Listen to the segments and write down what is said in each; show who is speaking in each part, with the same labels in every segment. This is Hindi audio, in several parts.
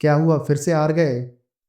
Speaker 1: क्या हुआ, फिर से हार गए?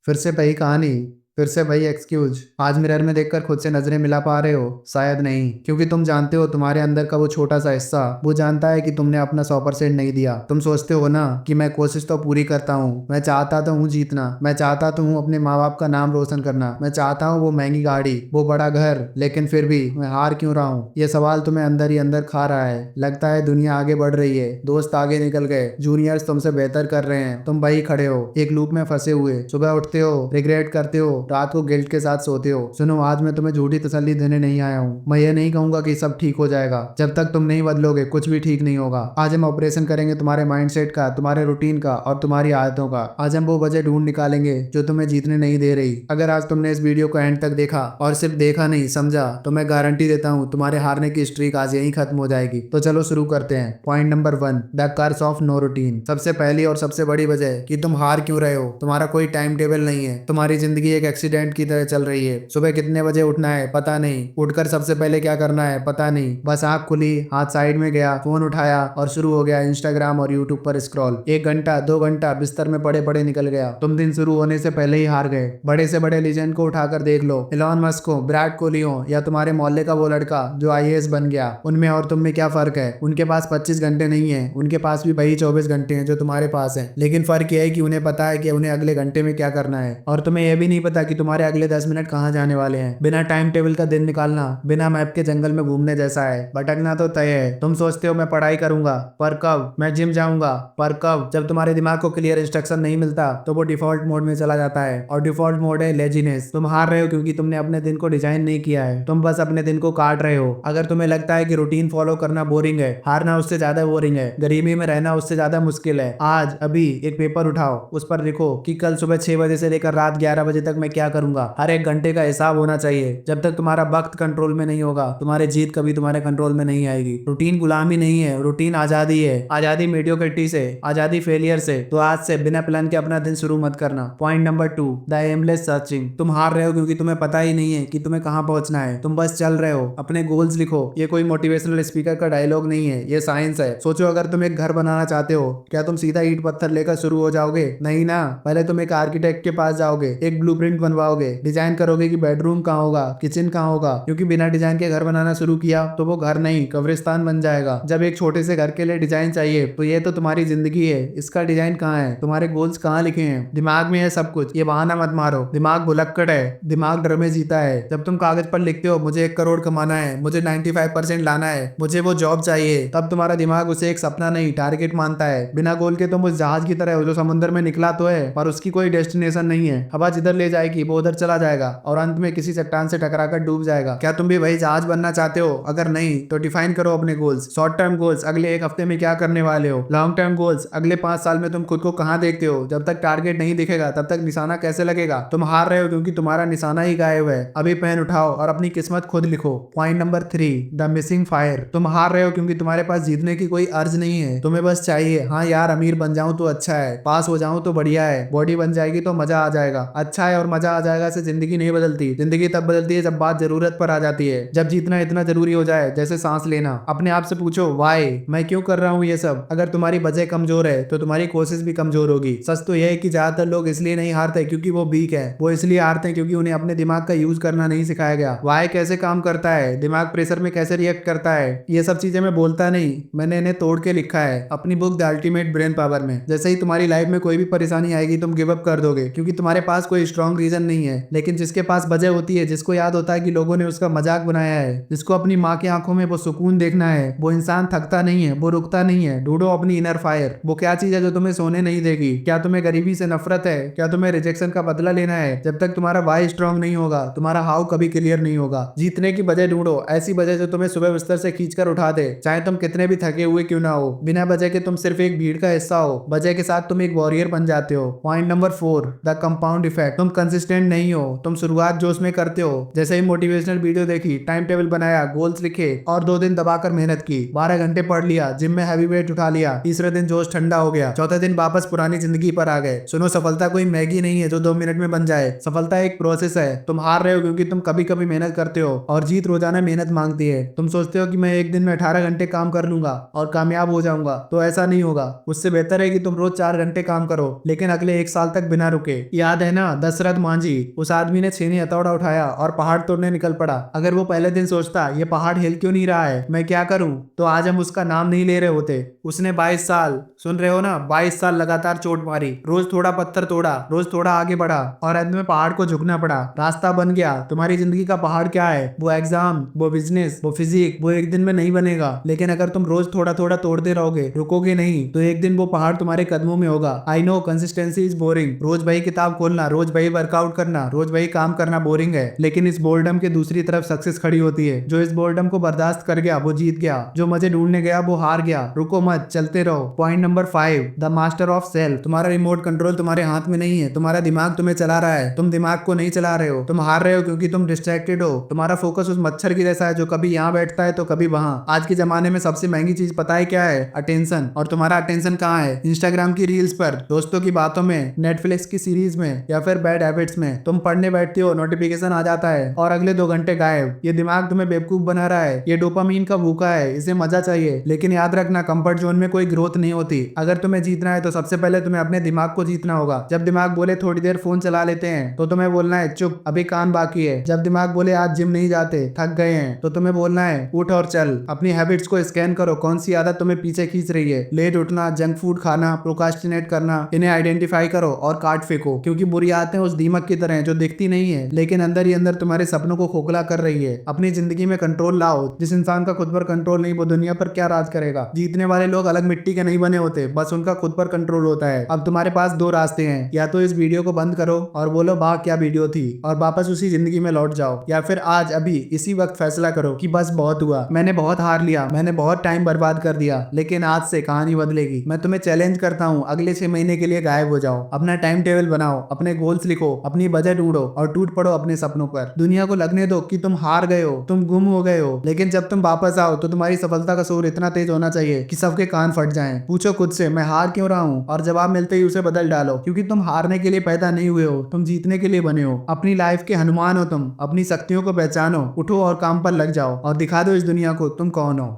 Speaker 1: फिर से वही कहानी, फिर से वही एक्सक्यूज। आज मिरर में देखकर खुद से नजरें मिला पा रहे हो? शायद नहीं, क्योंकि तुम जानते हो तुम्हारे अंदर का वो छोटा सा हिस्सा वो जानता है कि तुमने अपना 100% नहीं दिया। तुम सोचते हो ना कि मैं कोशिश तो पूरी करता हूँ, मैं चाहता तो हूँ जीतना, मैं चाहता तो हूँ अपने माँ बाप का नाम रोशन करना, मैं चाहता हूँ वो महंगी गाड़ी, वो बड़ा घर, लेकिन फिर भी मैं हार क्यों रहा हूँ? ये सवाल तुम्हें अंदर ही अंदर खा रहा है। लगता है दुनिया आगे बढ़ रही है, दोस्त आगे निकल गए, जूनियर्स तुमसे बेहतर कर रहे हैं, तुम वही खड़े हो एक लूप में फंसे हुए। सुबह उठते हो, रिग्रेट करते हो, रात को गिल्ट के साथ सोते हो। सुनो, आज मैं तुम्हें झूठी तसल्ली देने नहीं आया हूँ। मैं ये नहीं कहूंगा कि सब ठीक हो जाएगा। जब तक तुम नहीं बदलोगे कुछ भी ठीक नहीं होगा। आज हम ऑपरेशन करेंगे तुम्हारे माइंडसेट का, तुम्हारे रूटीन का और तुम्हारी आदतों का। आज हम वो वजह ढूंढ निकालेंगे जो तुम्हें जीतने नहीं दे रही। अगर आज तुमने इस वीडियो को एंड तक देखा और सिर्फ देखा नहीं समझा, तो मैं गारंटी देता हूँ तुम्हारे हारने की स्ट्रीक आज यहीं खत्म हो जाएगी। तो चलो शुरू करते हैं। Point number 1, the curse of no routine. सबसे पहली और सबसे बड़ी वजह कि तुम हार क्यों रहे हो, तुम्हारा कोई टाइम टेबल नहीं है। तुम्हारी जिंदगी एक एक्सीडेंट की तरह चल रही है। सुबह कितने बजे उठना है पता नहीं, उठकर सबसे पहले क्या करना है पता नहीं। बस आंख खुली, हाथ साइड में गया, फोन उठाया और शुरू हो गया इंस्टाग्राम और यूट्यूब पर स्क्रॉल। 1 घंटा 2 घंटा बिस्तर में पड़े पड़े निकल गया। तुम दिन शुरू होने से पहले ही हार गए। बड़े से बड़े लीजेंड को उठाकर देख लो, इलॉन मस्क को, विराट कोहली हो, या तुम्हारे मोहल्ले का वो लड़का जो आईएएस बन गया। उनमें और तुम में क्या फर्क है? उनके पास 25 घंटे नहीं है, उनके पास भी वही 24 घंटे हैं जो तुम्हारे पास है। लेकिन फर्क यह है कि उन्हें पता है कि उन्हें अगले घंटे में क्या करना है, और तुम्हें यह भी नहीं पता कि तुम्हारे अगले 10 मिनट कहाँ जाने वाले हैं। बिना टाइम टेबल का दिन निकालना बिना मैप के जंगल में घूमने जैसा है। भटकना तो तय है। तुम सोचते हो मैं पढ़ाई करूंगा, पर कब? मैं जिम जाऊंगा, पर कब? जब तुम्हारे दिमाग को क्लियर इंस्ट्रक्शन नहीं मिलता तो वो डिफॉल्ट मोड में चला जाता है, और डिफॉल्ट मोड है लेजीनेस। तुम हार रहे हो क्योंकि तुमने अपने दिन को डिजाइन नहीं किया है, तुम बस अपने दिन को काट रहे हो। अगर तुम्हें लगता है कि रूटीन फॉलो करना बोरिंग है, हारना उससे ज्यादा बोरिंग है, गरीबी में रहना उससे ज्यादा मुश्किल है, आज अभी एक पेपर उठाओ, उस पर लिखो कि कल सुबह 6 बजे से लेकर रात 11 बजे तक मैं क्या करूंगा। हर एक घंटे का हिसाब होना चाहिए। जब तक तुम्हारा वक्त कंट्रोल में नहीं होगा, तुम्हारी जीत कभी तुम्हारे कंट्रोल में नहीं आएगी। रूटीन गुलामी नहीं है, रूटीन आजादी है। आजादी मीडियोक्रिटी से, आजादी फेलियर से। तो आज से बिना प्लान के अपना दिन शुरू मत करना। Point number 2, the aimless searching. तुम हार रहे हो क्योंकि तुम्हें पता ही नहीं है कि तुम्हें कहां पहुंचना है। तुम बस चल रहे हो। अपने गोल्स लिखो। ये कोई मोटिवेशनल स्पीकर का डायलॉग नहीं है, ये साइंस है। सोचो, अगर तुम एक घर बनाना चाहते हो, क्या तुम सीधा ईंट पत्थर लेकर शुरू हो जाओगे? नहीं ना। पहले तुम एक आर्किटेक्ट के पास जाओगे, एक ब्लूप्रिंट बनवाओगे, डिजाइन करोगे कि बेडरूम कहाँ होगा, किचन कहाँ होगा, क्योंकि बिना डिजाइन के घर बनाना शुरू किया तो वो घर नहीं कब्रिस्तान बन जाएगा। जब एक छोटे से घर के लिए डिजाइन चाहिए, तो ये तो तुम्हारी जिंदगी है, इसका डिजाइन कहाँ है? तुम्हारे गोल्स कहाँ लिखे हैं? दिमाग में है सब कुछ। ये बहाना मत मारो, दिमाग भुलक्कड़ है, दिमाग डर में जीता है। जब तुम कागज पर लिखते हो मुझे 1 करोड़ कमाना है, मुझे 95% लाना है, मुझे वो जॉब चाहिए, तब तुम्हारा दिमाग उसे एक सपना नहीं टारगेट मानता है। बिना गोल के तुम उस जहाज की तरह हो जो समुद्र में निकला तो है, पर उसकी कोई डेस्टिनेशन नहीं है। हवा जिधर ले जाएगी वो उधर चला जाएगा, और अंत में किसी चट्टान से टकराकर डूब जाएगा। क्या तुम भी वही जहाज बनना चाहते हो? अगर नहीं तो डिफाइन करो अपने गोल्स। शॉर्ट टर्म गोल्स, अगले 1 हफ्ते में क्या करने वाले हो। लॉन्ग टर्म गोल्स, अगले 5 साल में तुम खुद को कहाँ देखते हो। जब तक टारगेट नहीं दिखेगा तब तक निशाना कैसे लगेगा? तुम हार रहे हो क्योंकि तुम्हारा निशाना ही गायब है। अभी पेन उठाओ और अपनी किस्मत खुद लिखो। Point number 3, the missing fire. तुम हार रहे हो क्योंकि तुम्हारे पास जीतने की कोई अर्ज नहीं है। तुम्हें बस चाहिए, हाँ यार अमीर बन जाऊं तो अच्छा है, पास हो जाऊं तो बढ़िया है, बॉडी बन जाएगी तो मजा आ जाएगा। अच्छा है और मजा आ जाएगा से जिंदगी नहीं बदलती। जिंदगी तब बदलती है जब बात जरूरत पर आ जाती है, जब जीतना इतना जरूरी हो जाए जैसे सांस लेना। अपने आप से पूछो वाई, मैं क्यों कर रहा हूँ ये सब। अगर तुम्हारी वजह कमजोर है तो तुम्हारी कोशिश भी कमजोर होगी। सच तो यह है कि ज्यादातर लोग इसलिए नहीं हारते क्योंकि वो वीक है, वो इसलिए हारते हैं क्योंकि उन्हें अपने दिमाग का यूज करना नहीं सिखाया गया। वाई कैसे काम करता है, दिमाग प्रेशर में कैसे रिएक्ट करता है, ये सब चीजें मैं बोलता नहीं, मैंने इन्हें तोड़ के लिखा है अपनी book the ultimate brain power में। जैसे ही तुम्हारी लाइफ में कोई भी परेशानी आएगी तुम गिव अप कर दोगे क्योंकि तुम्हारे पास कोई स्ट्रॉन्ग रीजन नहीं है। लेकिन जिसके पास वजह होती है, जिसको याद होता है कि लोगों ने उसका मजाक बनाया है, जिसको अपनी माँ की आंखों में वो सुकून देखना है, वो इंसान थकता नहीं है, वो रुकता नहीं है। ढूंढो अपनी इनर फायर। वो क्या चीज है जो तुम्हें सोने नहीं देगी? क्या तुम्हें गरीबी से नफरत है? क्या तुम्हें रिजेक्शन का बदला लेना है? जब तक तुम्हारा वाई स्ट्रॉन्ग नहीं होगा तुम्हारा हाउ कभी क्लियर नहीं होगा। जीतने की वजह ढूंढो, ऐसी वजह जो तुम्हें सुबह बिस्तर से खींचकर उठा दे, चाहे तुम कितने भी थके हुए क्यों ना हो। बिना वजह के तुम सिर्फ एक भीड़ का हिस्सा हो, वजह के साथ तुम एक वॉरियर बन जाते हो। Point number 4, the compound effect. तुम कंसिस्टेंट नहीं हो, तुम शुरुआत जोश में करते हो, जैसे ही मोटिवेशनल वीडियो देखी, टाइम टेबल बनाया, गोल्स लिखे और 2 दिन दबाकर मेहनत की, 12 घंटे पढ़ लिया, जिम में हैवी वेट उठा लिया, तीसरे दिन जोश ठंडा हो गया, चौथे दिन वापस पुरानी जिंदगी पर आ गए। सुनो, सफलता कोई मैगी नहीं है जो 2 मिनट में बन जाए। सफलता एक प्रोसेस है। तुम हार रहे हो क्योंकि तुम कभी कभी मेहनत करते हो और जीत रोजाना मेहनत मांगती है। तुम सोचते हो कि मैं एक दिन में 18 घंटे काम कर लूंगा और कामयाब हो जाऊंगा, तो ऐसा नहीं होगा। उससे बेहतर है कि तुम रोज 4 घंटे काम करो, लेकिन अगले 1 साल तक बिना रुके। याद है ना दशरथ मांझी, उस आदमी ने छेनी हथौड़ा उठाया और पहाड़ तोड़ने निकल पड़ा। अगर वो पहले दिन सोचता ये पहाड़ हिल क्यों नहीं रहा है, मैं क्या करूं, तो आज हम उसका नाम नहीं ले रहे होते। उसने 22 साल, सुन रहे हो ना, 22 साल लगातार चोट मारी, रोज थोड़ा पत्थर तोड़ा, रोज थोड़ा आगे बढ़ा और अंत में पहाड़ को झुकना पड़ा। रास्ता बन गया। तुम्हारी जिंदगी का पहाड़ क्या है? वो एग्जाम, वो बिजनेस, वो फिजिक, वो एक दिन में नहीं बनेगा। लेकिन अगर तुम रोज थोड़ा थोड़ा तोड़ते रहोगे, रुकोगे नहीं, तो एक दिन वो पहाड़ तुम्हारे कदमों में होगा। I know consistency is boring. रोज वही किताब खोलना, रोज वही वर्कआउट करना, रोज वही काम करना बोरिंग है, लेकिन इस बोर्डम के दूसरी तरफ सक्सेस खड़ी होती है। जो इस बोर्डम को बर्दाश्त कर गया वो जीत गया, जो मजे ढूंढने गया वो हार गया। रुको मत, चलते रहो। Point number 5, the master of self. तुम्हारा रिमोट कंट्रोल तुम्हारे हाथ में नहीं है, तुम्हारा दिमाग तुम्हें चला रहा है। तुम दिमाग को नहीं चला रहे हो। तुम हार रहे हो क्योंकि तुम डिस्ट्रैक्टेड हो। तुम्हारा फोकस उस मच्छर की जैसा है जो कभी यहाँ बैठता है तो कभी वहां। आज के जमाने में सबसे महंगी चीज पता है क्या है? अटेंशन। और तुम्हारा अटेंशन कहाँ है? इंस्टाग्राम की रील्स पर, दोस्तों की बातों में, नेटफ्लिक्स की सीरीज में, या फिर बैड हैबिट्स में। तुम पढ़ने बैठते हो, नोटिफिकेशन आ जाता है और अगले 2 घंटे गायब। ये दिमाग तुम्हें बेवकूफ बना रहा है। ये डोपामीन का भूखा है, इसे मजा चाहिए। लेकिन याद रखना, कंफर्ट जोन में कोई ग्रोथ नहीं होती। अगर तुम्हें जीतना है तो सबसे पहले तुम्हें अपने दिमाग को जीतना होगा। जब दिमाग बोले थोड़ी देर फोन चला लेते हैं, तो तुम्हें बोलना है चुप, अभी काम बाकी है। जब दिमाग बोले आज जिम नहीं जाते, थक गए हैं, तो तुम्हें बोलना है उठ और चल। अपनी हैबिट्स को स्कैन करो, कौन सी आदत तुम्हें पीछे खींच रही है। लेट उठना, जंक फूड खाना, प्रोकास्टिनेट करना, इन्हें आइडेंटिफाई करो और काट फेंको। क्योंकि बुरी आदतें उस दीमक की तरह हैं जो दिखती नहीं है, लेकिन अंदर ही अंदर तुम्हारे सपनों को खोखला कर रही है। अपनी जिंदगी में कंट्रोल लाओ। जिस इंसान का खुद पर कंट्रोल नहीं, वो दुनिया पर क्या राज करेगा। जीतने वाले लोग अलग मिट्टी के नहीं बने होते, बस उनका खुद पर कंट्रोल होता है। अब तुम्हारे पास 2 रास्ते हैं, या तो इस वीडियो को बंद करो और बोलो वाह क्या वीडियो थी, और वापस उसी जिंदगी में लौट जाओ, या फिर आज अभी इसी वक्त फैसला करो कि बस बहुत हुआ, मैंने बहुत हार लिया, मैंने बहुत टाइम बर्बाद कर दिया, लेकिन आज से कहानी बदलेगी। मैं तुम्हें चैलेंज करता हूँ, अगले 6 महीने के लिए गायब हो जाओ। अपना टाइम टेबल बनाओ, अपने गोल्स लिखो, अपनी बजट ढूंढो और टूट पड़ो अपने सपनों पर। दुनिया को लगने दो कि तुम हार गए हो, तुम गुम हो गए हो, लेकिन जब तुम वापस आओ तो तुम्हारी सफलता का शोर इतना तेज होना चाहिए कि सबके कान फट जाएं। पूछो खुद से मैं हार क्यों रहा हूँ, और जवाब मिलते ही उसे बदल डालो। क्योंकि तुम हारने के लिए पैदा नहीं हुए हो, तुम जीतने के लिए बने हो। अपनी लाइफ के हनुमान हो तुम। अपनी शक्तियों को पहचानो, उठो और काम पर लग जाओ और दिखा दो इस दुनिया को तुम कौन हो।